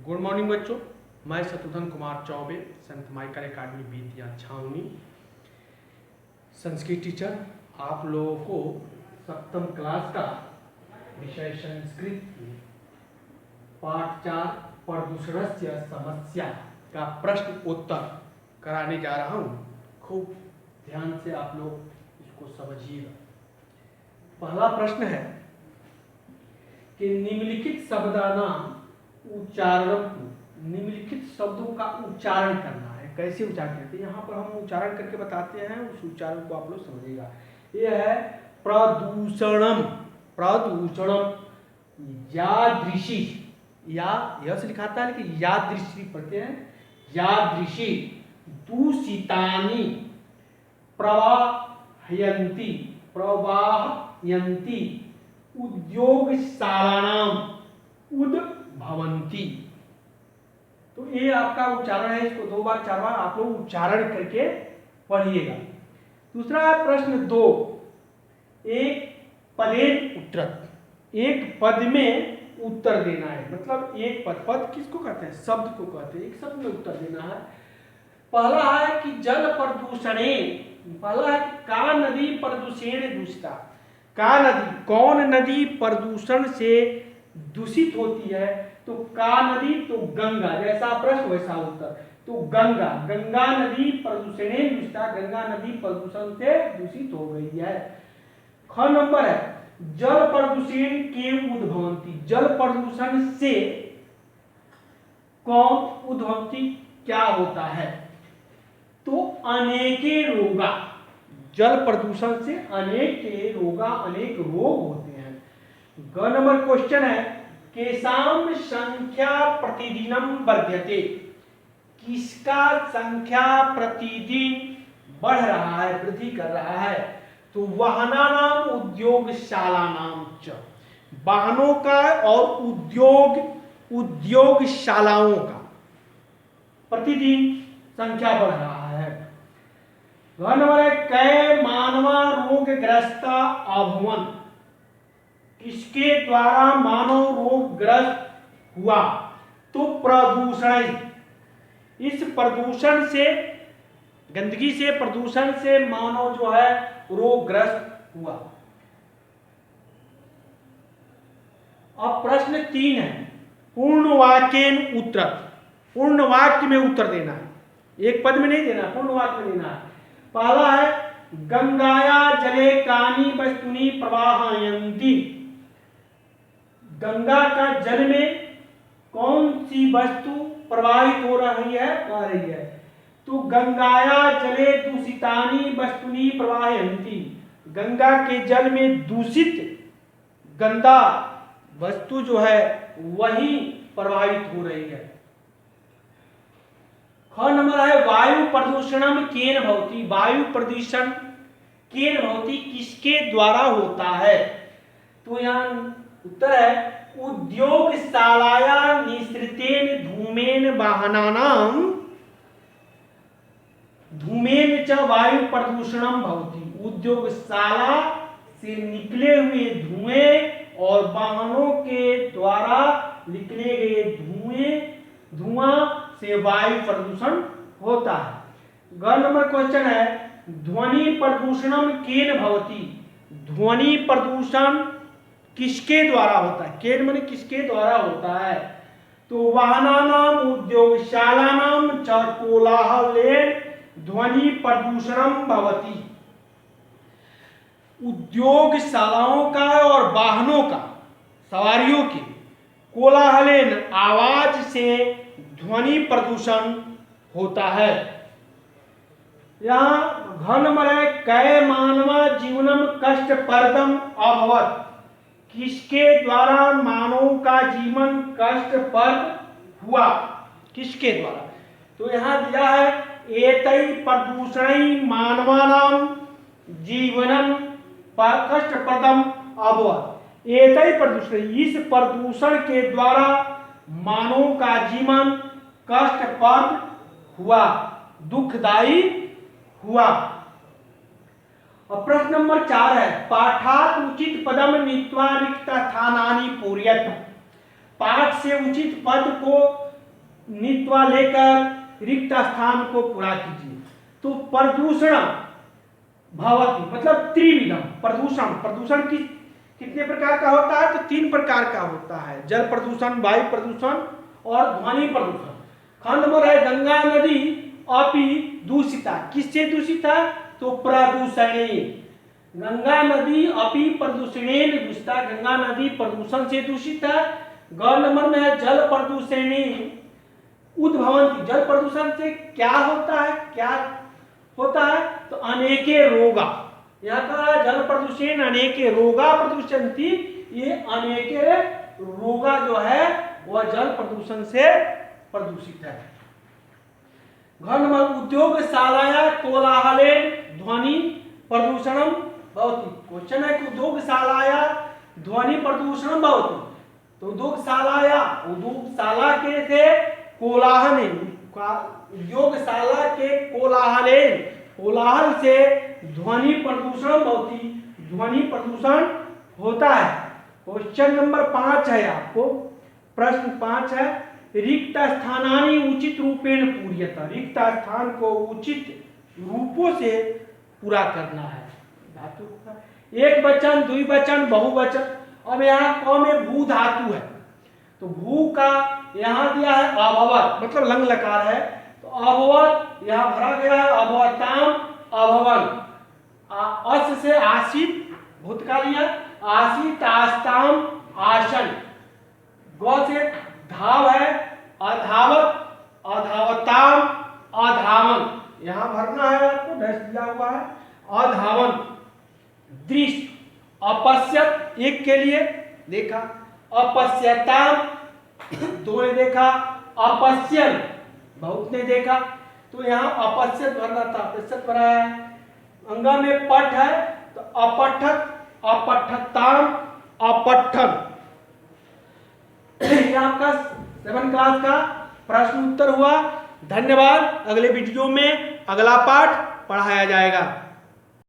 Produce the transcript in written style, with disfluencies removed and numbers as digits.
Good morning बच्चों, मैं शत्रुघ्न कुमार चौबे, संत Michael academy Bettiah छावनी, संस्कृत टीचर। आप लोगों को सप्तम क्लास का विषय संस्कृत पाठ 4 प्रदूषणस्य समस्या का प्रश्न उत्तर कराने जा रहा हूँ। खूब ध्यान से आप लोग इसको समझिएगा। पहला प्रश्न है कि निम्नलिखित शब्दानाम उच्चारण, निम्नलिखित शब्दों का उच्चारण करना है। कैसे उच्चारण करते हैं, यहाँ पर हम उच्चारण करके बताते हैं, उस उच्चारण को आप लोग समझिएगा। यह है प्रदूषणम, प्रदूषणम यादृशी, या यह से लिखाता है कि यादृशी पढ़ते हैं, यादृशी दूषितानि प्रवाहयन्ति, प्रवाहयन्ति उद्योगशालानाम उद्भवन्ति। तो ये आपका उच्चारण है, इसको 2 बार 4 बार आप लोग उच्चारण करके पढ़िएगा। दूसरा प्रश्न 2, एक पदेन उत्तरत, एक पद में उत्तर देना है। मतलब एक पद, पद किसको कहते हैं, शब्द को कहते हैं, एक शब्द में उत्तर देना है। पहला है कि जल प्रदूषणे, पहला है का नदी प्रदूषण दूषिता, का नदी, कौन नदी प्रदूषण से दूषित होती है। तो का नदी तो गंगा, जैसा प्रश्न वैसा उत्तर। तो गंगा, गंगा नदी प्रदूषणे दूषिता, गंगा नदी प्रदूषण से दूषित हो गई है। ख नंबर है जल प्रदूषण के उद्भवंती, जल प्रदूषण से कौन उद्भवंती क्या होता है। तो अनेके रोगा, जल प्रदूषण से अनेक रोगा, अनेक रोग होते हैं। ग नंबर क्वेश्चन है केसाम संख्या प्रतिदिनम वर्ध्यते, किसका संख्या प्रतिदिन बढ़ रहा है, वृद्धि कर रहा है। तो वाहनानाम उद्योगशालानाम च, वाहनों का और उद्योगशालाओं का प्रतिदिन संख्या बढ़ रहा है। नंबर है कै मानवा रोगग्रस्त अभवन, किसके द्वारा मानव रोगग्रस्त हुआ। तो प्रदूषण, इस प्रदूषण से, गंदगी से, प्रदूषण से मानव जो है रोगग्रस्त हुआ। अब प्रश्न 3 है पूर्ण वाक्येन उत्तर, पूर्ण वाक्य में उत्तर देना है, एक पद में नहीं देना, पूर्ण वाक्य में देना है। पहला है गंगाया जले कानि वस्तुनि प्रवाहयन्ति, गंगा का जल में कौन सी वस्तु प्रवाहित हो रही है, आ रही है। तो गंगाया जले दूषितानि वस्तुनि प्रवाहयन्ति, गंगा के जल में दूषित गंदा वस्तु जो है वही प्रवाहित हो रही है। ख नंबर है वायु प्रदूषणम केन भवति, वायु प्रदूषण केन भवति, किसके द्वारा होता है। तो यहाँ उत्तर है उद्योगशालाया निसृतेन धूमेन वाहनानाम धूमेन च वायु प्रदूषणम भवति, उद्योगशाला से निकले हुए धुएं और वाहनों के द्वारा निकले गए धुआं से वायु प्रदूषण होता है। ग नंबर क्वेश्चन है ध्वनि प्रदूषणम केन भवति, ध्वनि प्रदूषण किसके द्वारा होता है, केन माने किसके द्वारा होता है। तो वाहनानाम उद्योगशालानाम च कोलाहलेन ध्वनि प्रदूषणम भवति, उद्योगशालाओं का और वाहनों का, सवारियों के कोलाहलेन आवाज से ध्वनि प्रदूषण होता है। यहाँ घ नंबर है कै मानवा जीवनम कष्टप्रदम अभवत, किसके द्वारा मानव का जीवन कष्टप्रद हुआ, किसके द्वारा। तो यहाँ दिया है एतै प्रदूषणै मानवानाम जीवनम कष्टप्रदम अभवत, एतै प्रदूषण, इस प्रदूषण के द्वारा मानव का जीवन कष्टप्रद हुआ, दुखदायी हुआ। और प्रश्न नंबर 4 है पाठात उचित पदम नीत्वा रिक्त स्थानानि पूरयत, पाठ से उचित पद को नीत्वा लेकर रिक्त स्थान को पूरा कीजिए। तो प्रदूषण भवति मतलब त्रिविधम। प्रदूषण कितने प्रकार का होता है? तो 3 प्रकार का होता है। जल प्रदूषण, वायु प्रदूषण और ध्वनि प्रदूषण। खंड नंबर है गंगा नदी अपि दूषिता। किससे दूषित है? तो प्रदूषणे। गंगा नदी अपि प्रदूषणेन दूषिता। गंगा नदी प्रदूषण से दूषित है। ग नंबर में है जल प्रदूषणे उद्भवन्ति। जल प्रदूषण से क्या होता है? तो अनेके रोगा। यहाँ का जल प्रदूषण अनेके रोगा प्रदूषन्ति। ये अनेके रोगा जो है वह जल प्रदूषण से प्रदूषित है। घर नंबर उद्योगशालाया कोलाहले ध्वनि प्रदूषणम भवति। क्वेश्चन है कि उद्योगशालाया ध्वनि प्रदूषणम भवति। तो उद्योगशाला के से कोलाहल, उद्योगशाला के कोलाहल से ध्वनि प्रदूषण भवति। ध्वनि प्रदूषण होता है। क्वेश्चन नंबर 5 है आपको। प्रश्न 5 है रिक्त स्थानानि उचित रूपेण पूर्यतः। रिक्त स्थान को उचित रूपों से पूरा करना है। धातु एक वचन, द्विवचन, बहुवचन। अब यहाँ क में भू धातु है। तो भू का यहाँ दिया है अभवत मतलब लंग लकार है। तो अभवत यहाँ भरा गया है। अभवताम, अभवन। अस से आसित भूतकालीय, आसित, आस्ताम, आसन। ग से धाव है, अधावत, अधावताम, अधावन। यहाँ भरना है आपको, डैश दिया हुआ है। अधावन। दृष्ट, अपश्यत एक के लिए देखा, अपश्यताम दो ने देखा, अपश्यन बहुत ने देखा। तो यहाँ अपश्यत भरना था, अपश्यत भरा है। अंगा में पठ है तो अपठक, अपठताम, अपठन। ये आपका 7 क्लास का प्रश्न उत्तर हुआ। धन्यवाद। अगले वीडियो में अगला पाठ पढ़ाया जाएगा।